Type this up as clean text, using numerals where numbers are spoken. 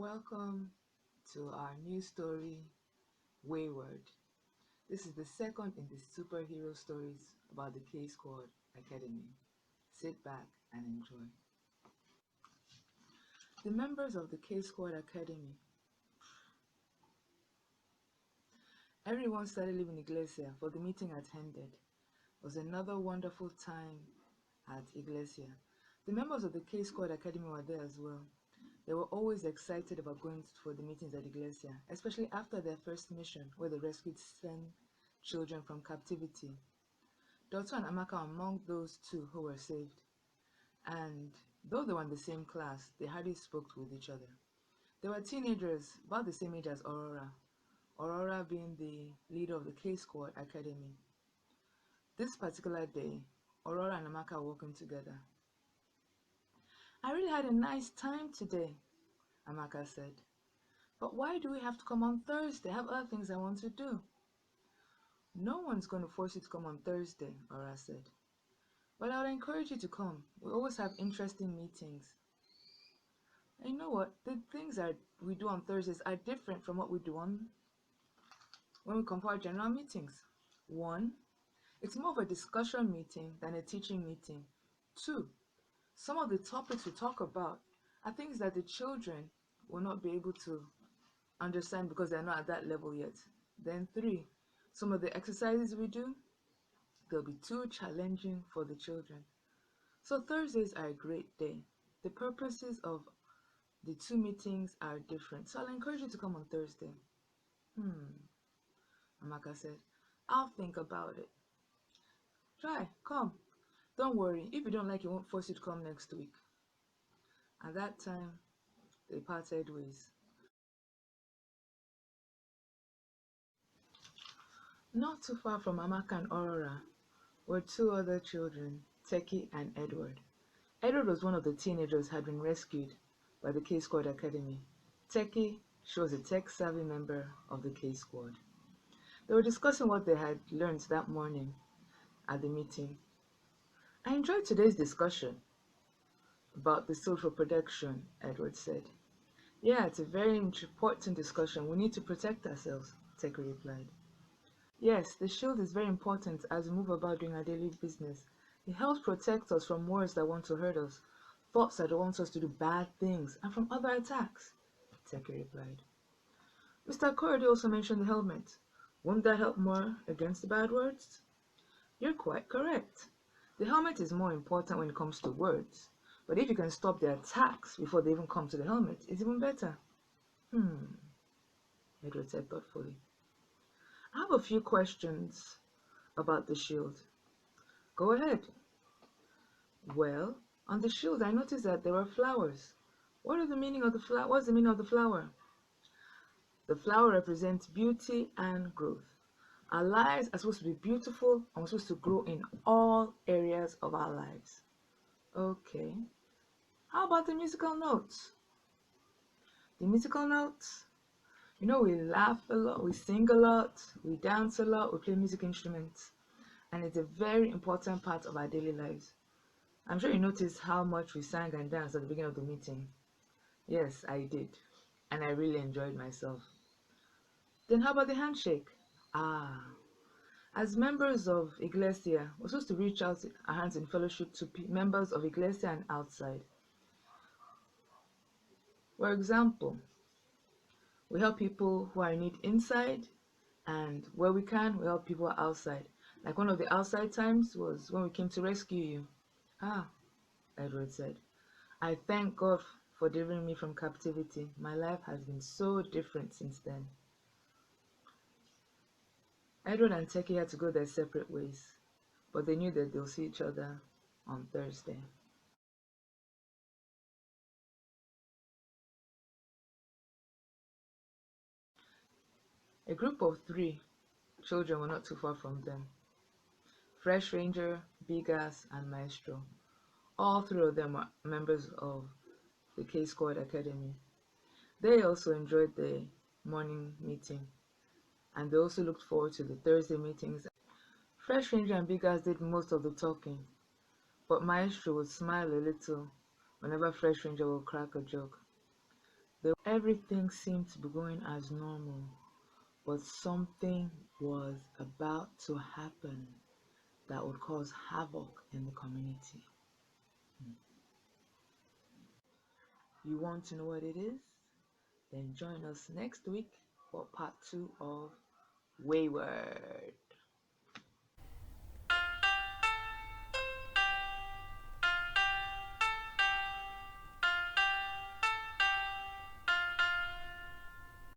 Welcome to our new story, Wayward. This is the second in the superhero stories about the K Squad Academy. Sit back and enjoy. The members of the K Squad Academy. Everyone started leaving Iglesia for the meeting had ended. It was another wonderful time at Iglesia. The members of the K Squad Academy were there as well. They were always excited about going for the meetings at Iglesia, especially after their first mission where they rescued 10 children from captivity. Dotto and Amaka were among those two who were saved, and though they were in the same class, they hardly spoke with each other. They were teenagers, about the same age as Aurora being the leader of the K Squad Academy. This particular day, Aurora and Amaka were walking together. "I really had a nice time today," Amaka said. "But why do we have to come on Thursday? I have other things I want to do." "No one's going to force you to come on Thursday," Aurora said. "But I would encourage you to come. We always have interesting meetings. And you know what? The things that we do on Thursdays are different from what we do when we come for our general meetings. One, it's more of a discussion meeting than a teaching meeting. Two, some of the topics we talk about are things that the children will not be able to understand because they're not at that level yet. Then three, some of the exercises we do, they'll be too challenging for the children. So Thursdays are a great day. The purposes of the two meetings are different. So I'll encourage you to come on Thursday." Amaka said. "I'll think about it." "Try, come. Don't worry. If you don't like it, won't force you to come next week." At that time, they parted ways. Not too far from Amaka and Aurora were two other children, Teki and Edward. Edward was one of the teenagers who had been rescued by the K Squad Academy. Teki, she was a tech-savvy member of the K Squad. They were discussing what they had learned that morning at the meeting. "I enjoyed today's discussion about the social protection," Edward said. "Yeah, it's a very important discussion. We need to protect ourselves," Teki replied. "Yes, the shield is very important as we move about doing our daily business. It helps protect us from words that want to hurt us, thoughts that want us to do bad things, and from other attacks," Teki replied. "Mr. Cordy also mentioned the helmet. Won't that help more against the bad words?" "You're quite correct. The helmet is more important when it comes to words, but if you can stop the attacks before they even come to the helmet, it's even better." Edward said thoughtfully. "I have a few questions about the shield." "Go ahead." "Well, on the shield I noticed that there were flowers. What's the meaning of the flower?" "The flower represents beauty and growth. Our lives are supposed to be beautiful and we're supposed to grow in all areas of our lives." "Okay. How about the musical notes?" "The musical notes? We laugh a lot, we sing a lot, we dance a lot, we play music instruments, and it's a very important part of our daily lives. I'm sure you noticed how much we sang and danced at the beginning of the meeting." "Yes, I did, and I really enjoyed myself." "Then how about the handshake?" "Ah, as members of Iglesia, we're supposed to reach out our hands in fellowship to members of Iglesia and outside. For example, we help people who are in need inside, and where we can, we help people outside. Like one of the outside times was when we came to rescue you." "Ah," Edward said. "I thank God for delivering me from captivity. My life has been so different since then." Edward and Teki had to go their separate ways, but they knew that they'll see each other on Thursday. A group of 3 children were not too far from them. Fresh Ranger, Bigas, and Maestro. All 3 of them were members of the K Squad Academy. They also enjoyed the morning meeting, and they also looked forward to the Thursday meetings. Fresh Ranger and Bigas did most of the talking, but Maestro would smile a little whenever Fresh Ranger would crack a joke. Everything seemed to be going as normal, but something was about to happen that would cause havoc in the community. You want to know what it is? Then join us next week for part 2 of Wayward.